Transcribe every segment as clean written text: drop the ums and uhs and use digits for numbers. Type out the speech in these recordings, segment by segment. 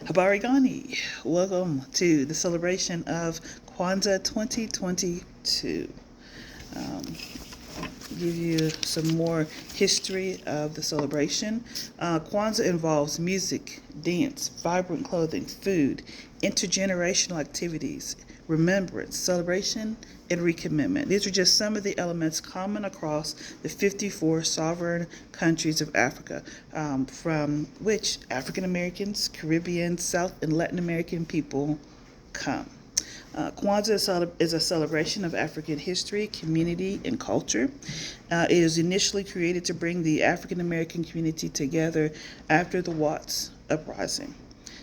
Habari Gani. Welcome to the celebration of Kwanzaa 2022. Um, give you some more history of the celebration. Kwanzaa involves music, dance, vibrant clothing, food, intergenerational activities, remembrance, celebration, and recommitment. These are just some of the elements common across the 54 sovereign countries of Africa, from which African Americans, Caribbean, South, and Latin American people come. Kwanzaa is a celebration of African history, community, and culture. It was initially created to bring the African American community together after the Watts Uprising.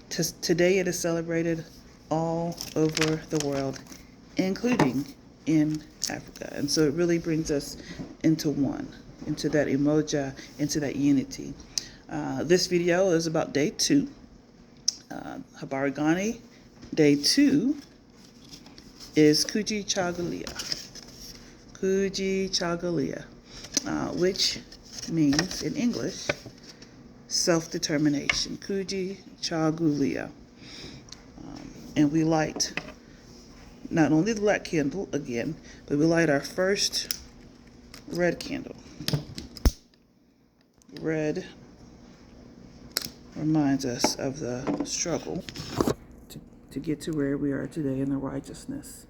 Today, it is celebrated all over the world, including in Africa. And so it really brings us into one, into that emoja, into that unity. This video is about day two. Habari Gani. Day two is Kuji Chagalia, which means in English self-determination. Kuji Chagalia. And we light not only the black candle again, but we light our first red candle. Red reminds us of the struggle to get to where we are today in the righteousness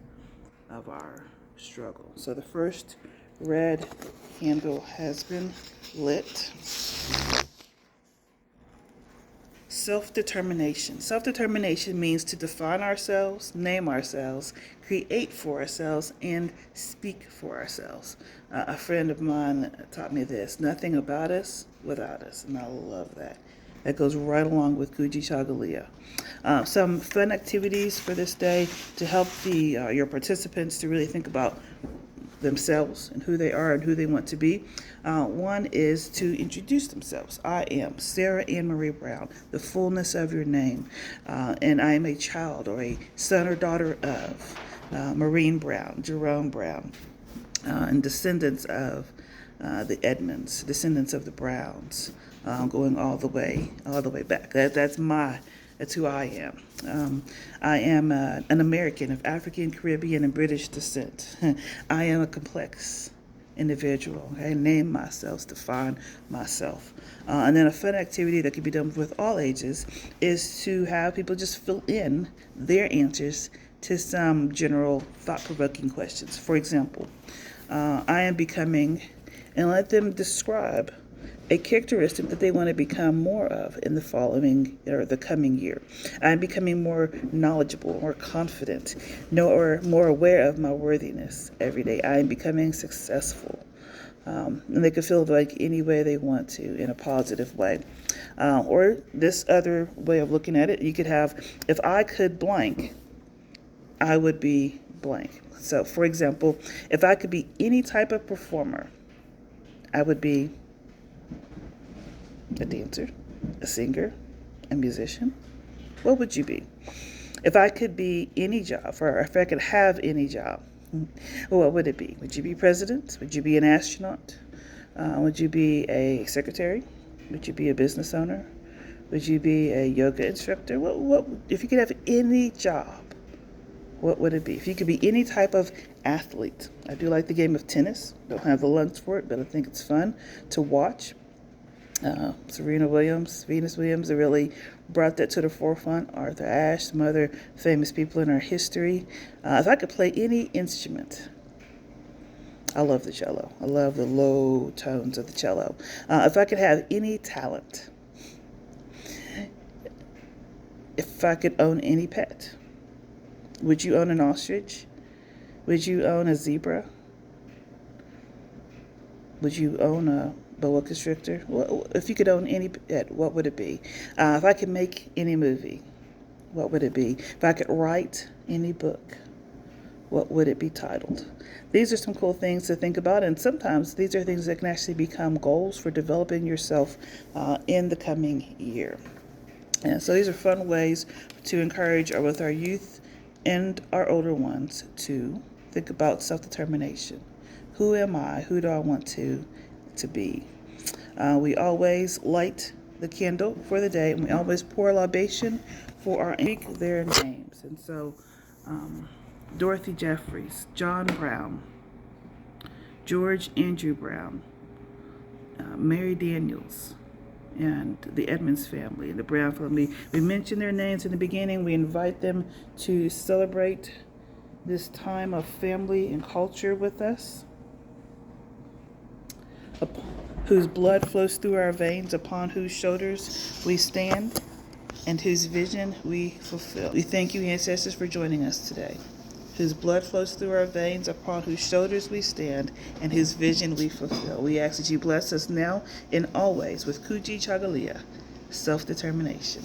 of our struggle. So the first red candle has been lit. Self-determination. Self-determination means to define ourselves, name ourselves, create for ourselves, and speak for ourselves. A friend of mine taught me this: nothing about us without us, and I love that. That goes right along with Kuji Chagalia. Some fun activities for this day to help your participants to really think about themselves and who they are and who they want to be. One is to introduce themselves. I am Sarah Ann Marie Brown, the fullness of your name, and I am a child or a son or daughter of Maureen Brown, Jerome Brown, and descendants of the Edmonds, descendants of the Browns, going all the way back. That's who I am. I am an American of African, Caribbean, and British descent. I am a complex individual. I name myself, define myself. And then a fun activity that can be done with all ages is to have people just fill in their answers to some general thought-provoking questions. For example, I am becoming, and let them describe a characteristic that they want to become more of in the following or the coming year. I'm becoming more knowledgeable, more confident, or more aware of my worthiness every day. I am becoming successful. And they can feel like any way they want to in a positive way. Or this other way of looking at it, you could have, if I could blank, I would be blank. So, for example, if I could be any type of performer, I would be a dancer, a singer, a musician. What would you be? If I could be any job, or if I could have any job, what would it be? Would you be president? Would you be an astronaut? Would you be a secretary? Would you be a business owner? Would you be a yoga instructor? What if you could have any job? What would it be? If you could be any type of athlete. I do like the game of tennis. Don't have the lungs for it, but I think it's fun to watch. Serena Williams, Venus Williams, they really brought that to the forefront. Arthur Ashe, some other famous people in our history. If I could play any instrument, I love the cello. I love the low tones of the cello. If I could have any talent, if I could own any pet, would you own an ostrich? Would you own a zebra? Would you own a boa constrictor? If you could own any pet, what would it be? If I could make any movie, what would it be? If I could write any book, what would it be titled? These are some cool things to think about, and sometimes these are things that can actually become goals for developing yourself in the coming year. And so these are fun ways to encourage with our youth and our older ones to think about self-determination. Who am I? Who do I want to be? We always light the candle for the day, and we always pour a libation for our speak their names. And so, Dorothy Jeffries, John Brown, George Andrew Brown, Mary Daniels, and the Edmonds family, the Brown family. We mention their names in the beginning. We invite them to celebrate this time of family and culture with us, whose blood flows through our veins, upon whose shoulders we stand, and whose vision we fulfill. We thank you, ancestors, for joining us today. Whose blood flows through our veins, upon whose shoulders we stand, and whose vision we fulfill. We ask that you bless us now and always with Kuji Chagalia, self-determination.